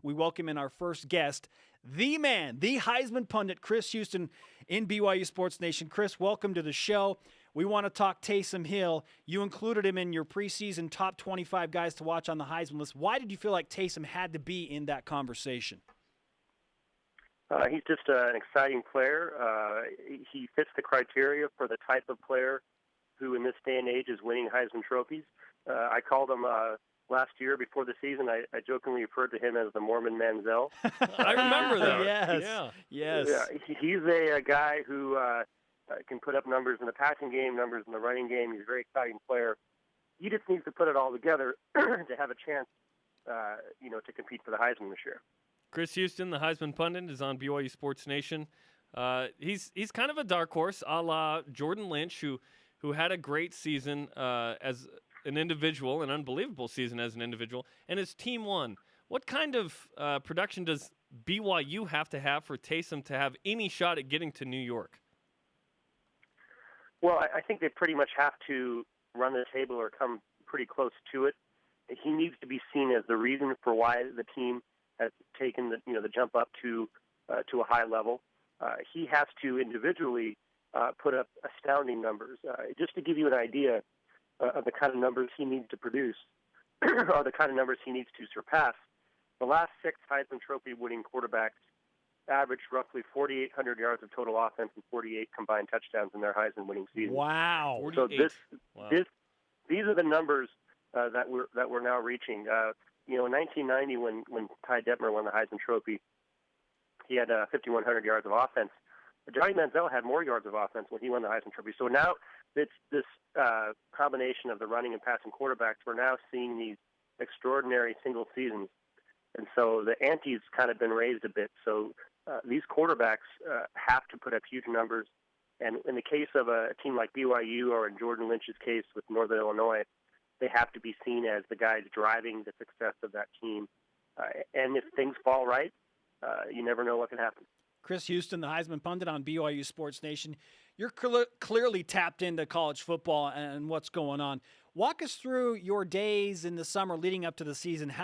We welcome in our first guest, the man, the Heisman pundit, Chris Huston in BYU Sports Nation. Chris, welcome to the show. We want to talk Taysom Hill. You included him in your preseason top 25 guys to watch on the Heisman list. Why did you feel like Taysom had to be in that conversation? He's just an exciting player. He fits the criteria for the type of player who in this day and age is winning Heisman trophies. I called him last year before the season. I jokingly referred to him as the Mormon Manziel. I remember that. Yes. Yeah. Yes. He's a guy who can put up numbers in the passing game, numbers in the running game. He's a very exciting player. He just needs to put it all together to have a chance, to compete for the Heisman this year. Chris Huston, the Heisman Pundit, is on BYU Sports Nation. He's kind of a dark horse, a la Jordan Lynch, who had a great season as an individual, an unbelievable season as an individual, and his team won. What kind of production does BYU have for Taysom to have any shot at getting to New York? Well, I think they pretty much have to run the table or come pretty close to it. He needs to be seen as the reason for why the team has taken the jump up to a high level. He has to individually put up astounding numbers. Just to give you an idea of the kind of numbers he needs to produce, or the kind of numbers he needs to surpass, the last 6 Heisman Trophy winning quarterbacks averaged roughly 4,800 yards of total offense and 48 combined touchdowns in their Heisman winning season. Wow! So these are the numbers that we're now reaching. In 1990, when Ty Detmer won the Heisman Trophy, he had 5,100 yards of offense. Johnny Manziel had more yards of offense when he won the Heisman Trophy. So now it's this combination of the running and passing quarterbacks. We're now seeing these extraordinary single seasons. And so the ante's kind of been raised a bit. So these quarterbacks have to put up huge numbers. And in the case of a team like BYU, or in Jordan Lynch's case with Northern Illinois, they have to be seen as the guys driving the success of that team. And if things fall right, you never know what can happen. Chris Huston, the Heisman Pundit on BYU Sports Nation. You're clearly tapped into college football and what's going on. Walk us through your days in the summer leading up to the season.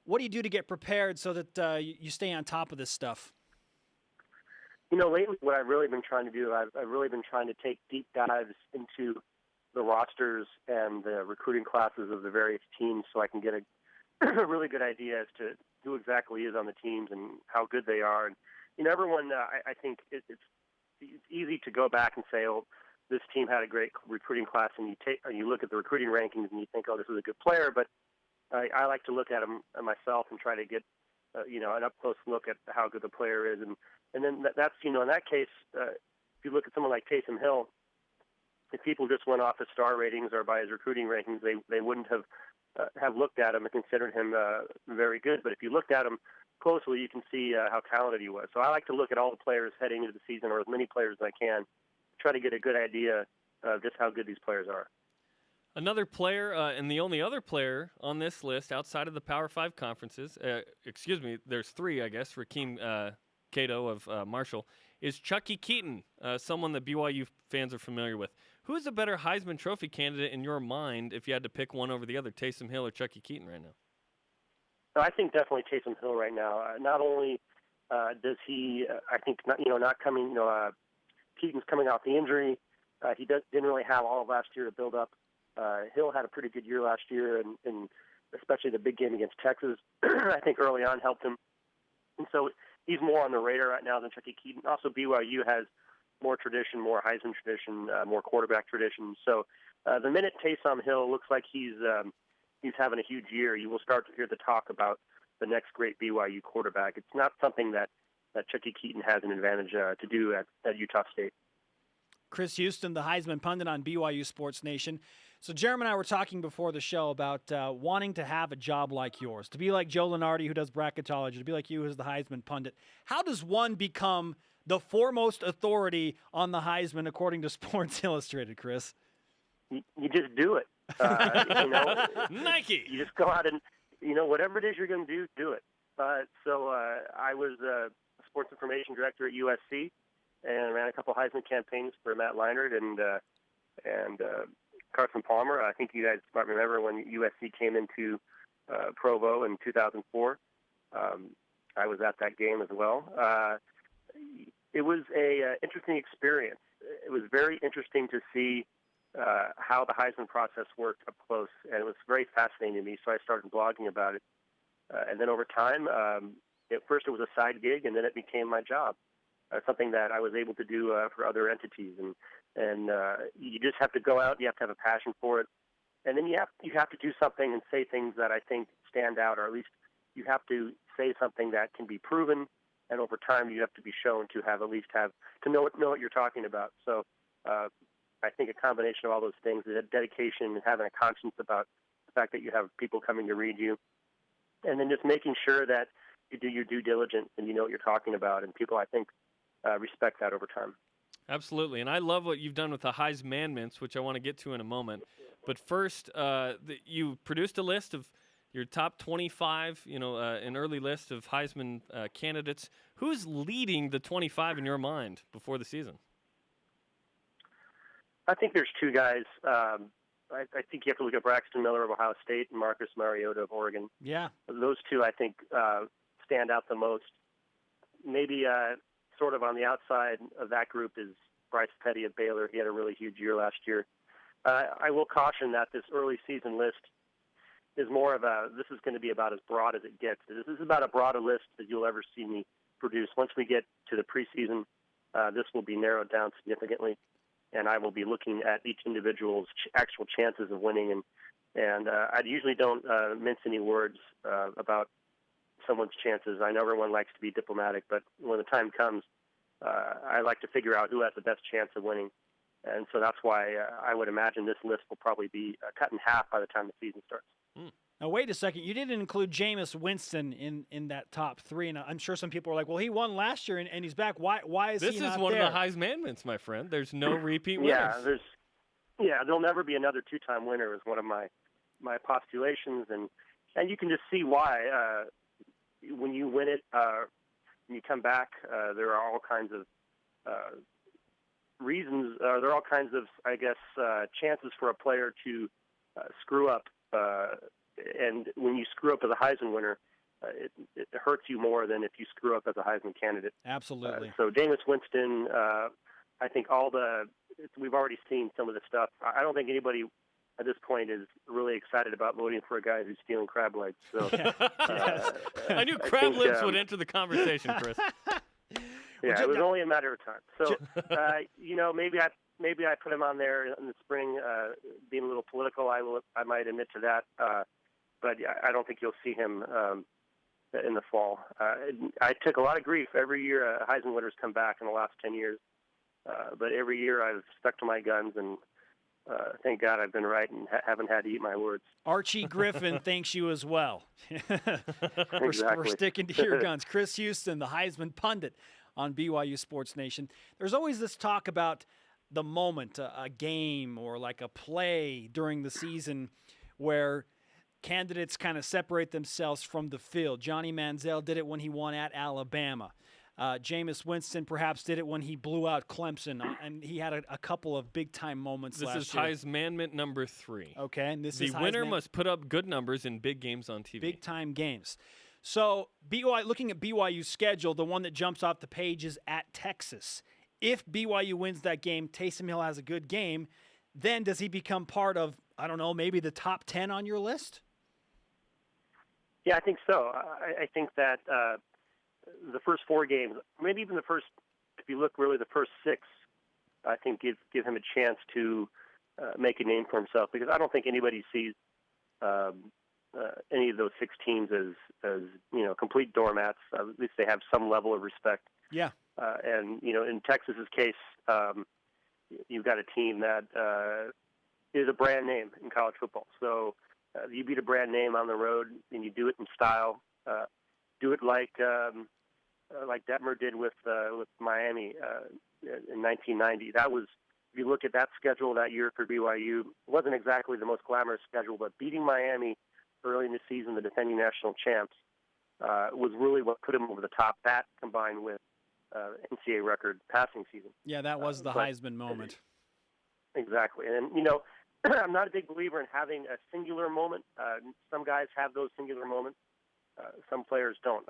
What do you do to get prepared so that you stay on top of this stuff? Lately what I've really been trying to do, I've really been trying to take deep dives into the rosters and the recruiting classes of the various teams so I can get a really good idea as to who exactly is on the teams and how good they are. And everyone, I think it's easy to go back and say, oh, this team had a great recruiting class, and you look at the recruiting rankings and you think, oh, this is a good player. But I like to look at them myself and try to get an up close look at how good the player is, and then that's in that case, if you look at someone like Taysom Hill, if people just went off his star ratings or by his recruiting rankings, they wouldn't have looked at him and considered him very good. But if you looked at him closely, you can see how talented he was. So I like to look at all the players heading into the season, or as many players as I can, try to get a good idea of just how good these players are. Another player, and the only other player on this list outside of the Power 5 conferences, there's 3, I guess, Rakeem Cato of Marshall, is Chucky Keeton, someone that BYU fans are familiar with. Who is a better Heisman Trophy candidate in your mind if you had to pick one over the other, Taysom Hill or Chucky Keeton right now? I think definitely Taysom Hill right now. Not only does he, I think, not coming, Keaton's coming off the injury. He didn't really have all of last year to build up. Hill had a pretty good year last year, and especially the big game against Texas, I think early on helped him. And so he's more on the radar right now than Chucky Keeton. Also, BYU has more tradition, more Heisman tradition, more quarterback tradition. So the minute Taysom Hill looks like he's having a huge year, you will start to hear the talk about the next great BYU quarterback. It's not something that Chucky Keeton has an advantage to do at Utah State. Chris Huston, the Heisman Pundit on BYU Sports Nation. So Jeremy and I were talking before the show about wanting to have a job like yours, to be like Joe Lunardi, who does bracketology, to be like you, who's the Heisman Pundit. How does one become the foremost authority on the Heisman, according to Sports Illustrated, Chris? You just do it. Nike. You just go out and, whatever it is you're going to do it. So I was a sports information director at USC and ran a couple Heisman campaigns for Matt Leinart, and Carson Palmer. I think you guys might remember when USC came into Provo in 2004. I was at that game as well. It was a interesting experience. It was very interesting to see how the Heisman process worked up close, and it was very fascinating to me, so I started blogging about it. And then over time, at first it was a side gig, and then it became my job, something that I was able to do for other entities. And you just have to go out, you have to have a passion for it, and then you have to do something and say things that I think stand out, or at least you have to say something that can be proven, and over time you have to be shown to know what you're talking about. So I think a combination of all those things, the dedication and having a conscience about the fact that you have people coming to read you, and then just making sure that you do your due diligence and you know what you're talking about, and people, I think, respect that over time. Absolutely, and I love what you've done with the Heismanments, which I want to get to in a moment. But first, you produced a list of your top 25, an early list of Heisman candidates. Who's leading the 25 in your mind before the season? I think there's two guys. I think you have to look at Braxton Miller of Ohio State and Marcus Mariota of Oregon. Yeah. Those two, I think, stand out the most. Maybe sort of on the outside of that group is Bryce Petty of Baylor. He had a really huge year last year. I will caution that this early season list is more of this is going to be about as broad as it gets. This is about as broad a list as you'll ever see me produce. Once we get to the preseason, this will be narrowed down significantly, and I will be looking at each individual's actual chances of winning. And I usually don't mince any words about someone's chances. I know everyone likes to be diplomatic, but when the time comes, I like to figure out who has the best chance of winning. And so that's why I would imagine this list will probably be cut in half by the time the season starts. Now, wait a second. You didn't include Jameis Winston in that top three, and I'm sure some people are like, well, he won last year, and he's back. Why is he not there? This is one of the Heismanments, my friend. There's no repeat winners. There'll never be another two-time winner is one of my postulations, and you can just see why. When you win it, when you come back, there are all kinds of reasons. There are all kinds of, I guess, chances for a player to screw up. And when you screw up as a Heisman winner, it hurts you more than if you screw up as a Heisman candidate. Absolutely. So Jameis Winston, I think we've already seen some of the stuff. I don't think anybody at this point is really excited about voting for a guy who's stealing crab legs. So I knew crab legs would enter the conversation, Chris. It was only a matter of time. So maybe I put him on there in the spring, being a little political. I might admit to that, but I don't think you'll see him in the fall. I took a lot of grief every year. Heisman winners come back in the last 10 years, but every year I've stuck to my guns, and thank God I've been right and haven't had to eat my words. Archie Griffin thanks you as well. We're sticking to your guns. Chris Huston, the Heisman pundit on BYU Sports Nation. There's always this talk about the moment, a game or like a play during the season where candidates kind of separate themselves from the field. Johnny Manziel did it when he won at Alabama. Jameis Winston perhaps did it when he blew out Clemson, and he had a couple of big-time moments last year. This is Heismanment number 3. Okay, and this is the winner must put up good numbers in big games on TV. Big-time games. So looking at BYU's schedule, the one that jumps off the page is at Texas. If BYU wins that game, Taysom Hill has a good game, then does he become part of, I don't know, maybe the top 10 on your list? Yeah, I think so. I think that the first 4 games, maybe even the first, if you look really the first 6, I think give him a chance to make a name for himself, because I don't think anybody sees any of those 6 teams as complete doormats. At least they have some level of respect. Yeah. And in Texas's case, you've got a team that is a brand name in college football. So you beat a brand name on the road, and you do it in style. Do it like Detmer did with Miami in 1990. That was, if you look at that schedule that year for BYU, it wasn't exactly the most glamorous schedule, but beating Miami early in the season, the defending national champs, was really what put him over the top. That combined with NCAA record passing season. Yeah, that was the Heisman moment. Exactly. And, I'm not a big believer in having a singular moment. Some guys have those singular moments. Some players don't.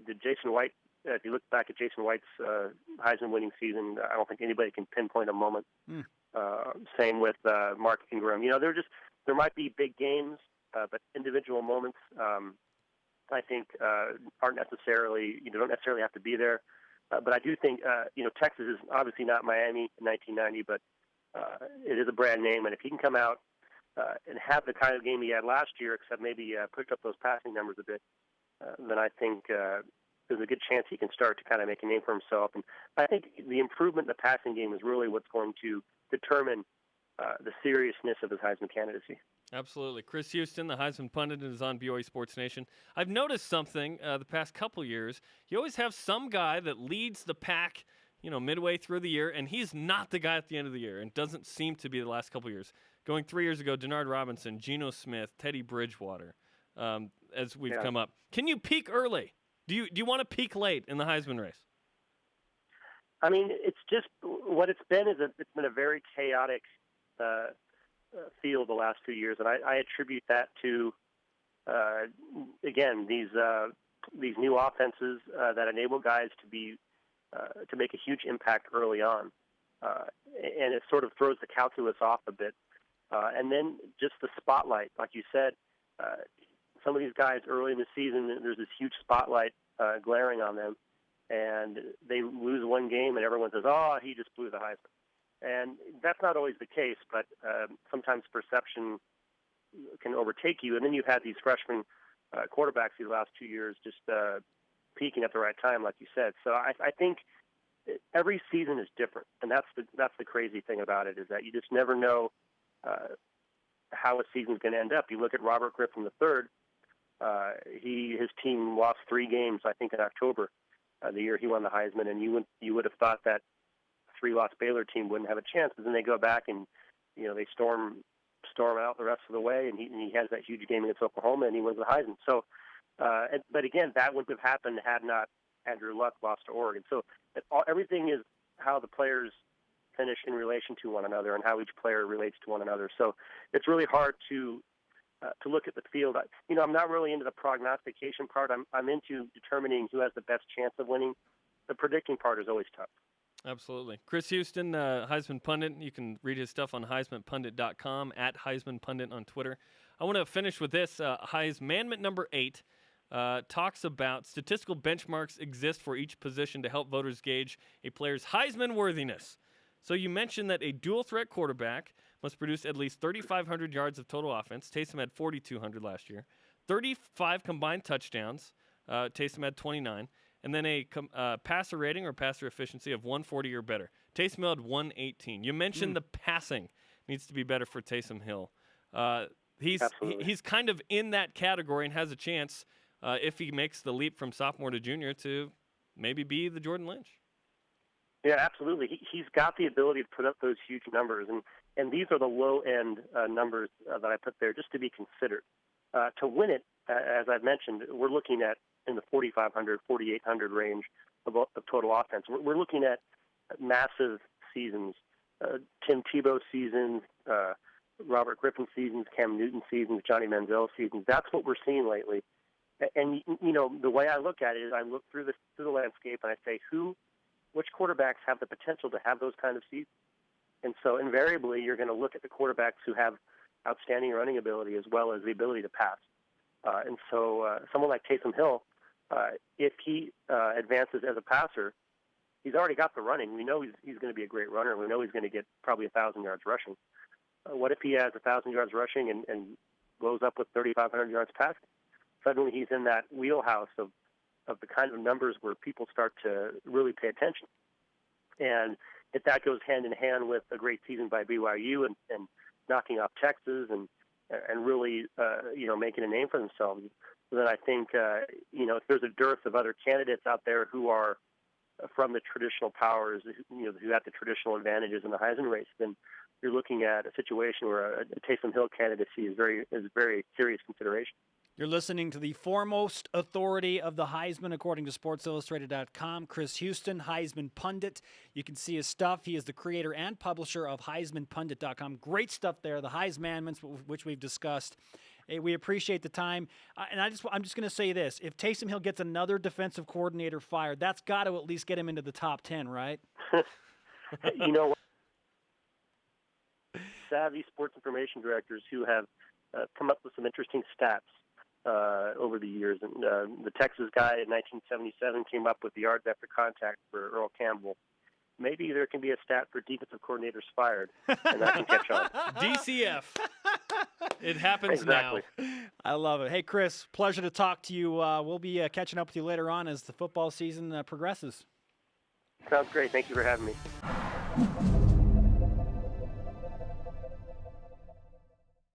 Did Jason White? If you look back at Jason White's Heisman winning season, I don't think anybody can pinpoint a moment. Same with Mark Ingram. There might be big games, but individual moments, I think, aren't necessarily. You don't necessarily have to be there. But I do think, Texas is obviously not Miami in 1990, but it is a brand name, and if he can come out and have the kind of game he had last year, except maybe push up those passing numbers a bit, then I think there's a good chance he can start to kind of make a name for himself. And I think the improvement in the passing game is really what's going to determine the seriousness of his Heisman candidacy. Absolutely. Chris Huston, the Heisman Pundit, is on BYU Sports Nation. I've noticed something the past couple years. You always have some guy that leads the pack, midway through the year, and he's not the guy at the end of the year, and doesn't seem to be the last couple years. Going 3 years ago, Denard Robinson, Geno Smith, Teddy Bridgewater, as we've come up. Can you peak early? Do you want to peak late in the Heisman race? I mean, it's just what it's been is it's been a very chaotic field the last 2 years, and I attribute that to again these new offenses that enable guys to make a huge impact early on, and it sort of throws the calculus off a bit, and then just the spotlight, like you said, some of these guys early in the season, there's this huge spotlight glaring on them, and they lose one game, and everyone says, "Oh, he just blew the Heisman." And that's not always the case, but sometimes perception can overtake you. And then you've had these freshman quarterbacks these last 2 years just peaking at the right time, like you said. So I think every season is different, and that's the crazy thing about it, is that you just never know how a season's going to end up. You look at Robert Griffin III. His team lost 3 games, I think, in October, the year he won the Heisman, and you would have thought that 3-loss Baylor team wouldn't have a chance, but then they go back and they storm out the rest of the way, and he has that huge game against Oklahoma, and he wins the Heisman. So, but again, that wouldn't have happened had not Andrew Luck lost to Oregon. So everything is how the players finish in relation to one another and how each player relates to one another. So it's really hard to look at the field. I'm not really into the prognostication part. I'm into determining who has the best chance of winning. The predicting part is always tough. Absolutely. Chris Huston, Heisman Pundit. You can read his stuff on HeismanPundit.com, at HeismanPundit on Twitter. I want to finish with this. Heismanment number 8 talks about statistical benchmarks exist for each position to help voters gauge a player's Heisman worthiness. So you mentioned that a dual-threat quarterback must produce at least 3,500 yards of total offense. Taysom had 4,200 last year. 35 combined touchdowns. Taysom had 29. And then a passer rating or passer efficiency of 140 or better. Taysom Hill had 118. You mentioned the passing needs to be better for Taysom Hill. He's kind of in that category and has a chance, if he makes the leap from sophomore to junior, to maybe be the Jordan Lynch. Yeah, absolutely. He's got the ability to put up those huge numbers, and these are the low-end numbers that I put there just to be considered. To win it, as I've mentioned, we're looking at in the 4,500, 4,800 range of total offense. We're looking at massive seasons, Tim Tebow seasons, Robert Griffin seasons, Cam Newton seasons, Johnny Manziel seasons. That's what we're seeing lately. And the way I look at it is I look through the landscape and I say, which quarterbacks have the potential to have those kind of seasons? And so invariably, you're going to look at the quarterbacks who have outstanding running ability as well as the ability to pass. And so someone like Taysom Hill, if he advances as a passer, he's already got the running. We know he's going to be a great runner. We know he's going to get probably 1,000 yards rushing. What if he has 1,000 yards rushing and blows up with 3,500 yards passing? Suddenly he's in that wheelhouse of the kind of numbers where people start to really pay attention. And if that goes hand in hand with a great season by BYU and knocking off Texas and really, making a name for themselves, then I think, if there's a dearth of other candidates out there who are from the traditional powers, who have the traditional advantages in the Heisman race, then you're looking at a situation where a Taysom Hill candidacy is very serious consideration. You're listening to the foremost authority of the Heisman, according to SportsIllustrated.com, Chris Huston, Heisman Pundit. You can see his stuff. He is the creator and publisher of HeismanPundit.com. Great stuff there, the Heismanments, which we've discussed. Hey, we appreciate the time. And I'm just going to say this. If Taysom Hill gets another defensive coordinator fired, that's got to at least get him into the top 10, right? You know what? Savvy sports information directors who have come up with some interesting stats over the years. And the Texas guy in 1977 came up with the yards after contact for Earl Campbell. Maybe there can be a stat for defensive coordinators fired, and that can catch on. DCF. It happens Exactly. now. I love it. Hey, Chris, pleasure to talk to you. We'll be catching up with you later on as the football season progresses. Sounds great. Thank you for having me.